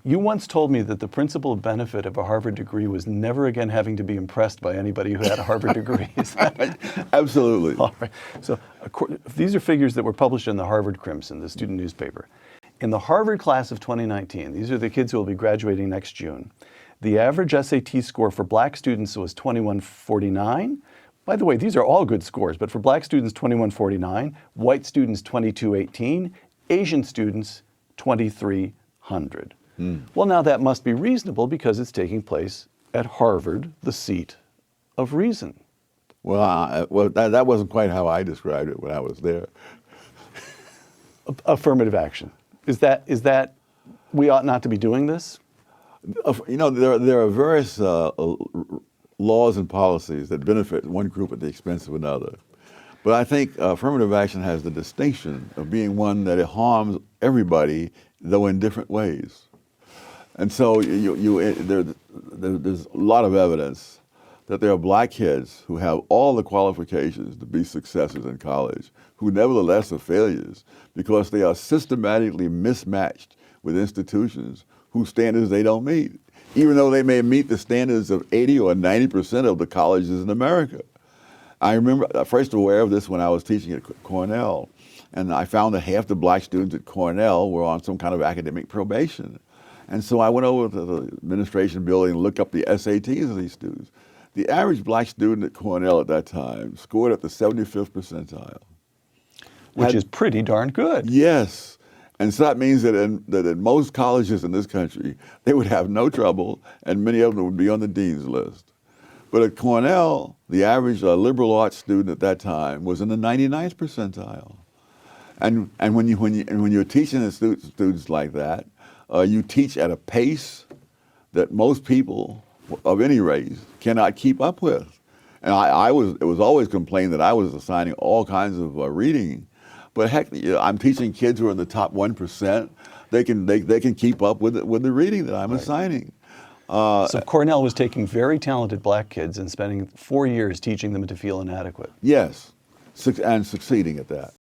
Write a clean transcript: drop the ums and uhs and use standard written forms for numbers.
You once told me that the principal benefit of a Harvard degree was never again having to be impressed by anybody who had a Harvard degree. Is that right? Absolutely. All right. So these are figures that were published in the Harvard Crimson, the student newspaper. In the Harvard class of 2019, these are the kids who will be graduating next June, the average SAT score for black students was 2149. By the way, these are all good scores, but for black students, 2149, white students, 2218, Asian students, 2300. Well, now that must be reasonable because it's taking place at Harvard, the seat of reason. Well, that wasn't quite how I described it when I was there. Affirmative action. Is that we ought not to be doing this? You know, there are various laws and policies that benefit one group at the expense of another. But I think affirmative action has the distinction of being one that it harms everybody, though in different ways. And so there's a lot of evidence that there are black kids who have all the qualifications to be successes in college, who nevertheless are failures because they are systematically mismatched with institutions whose standards they don't meet, even though they may meet the standards of 80 or 90% of the colleges in America. I remember first aware of this when I was teaching at Cornell, and I found that half the black students at Cornell were on some kind of academic probation. And so I went over to the administration building and looked up the SATs of these students. The average black student at Cornell at that time scored at the 75th percentile. Which is pretty darn good. Yes. And so that means that in most colleges in this country, they would have no trouble, and many of them would be on the dean's list. But at Cornell, the average liberal arts student at that time was in the 99th percentile. And when you're teaching the students like that, you teach at a pace that most people of any race cannot keep up with. And it was always complained that I was assigning all kinds of reading. But heck, I'm teaching kids who are in the top 1%. They can keep up with the reading that I'm assigning. So Cornell was taking very talented black kids and spending 4 years teaching them to feel inadequate. Yes, and succeeding at that.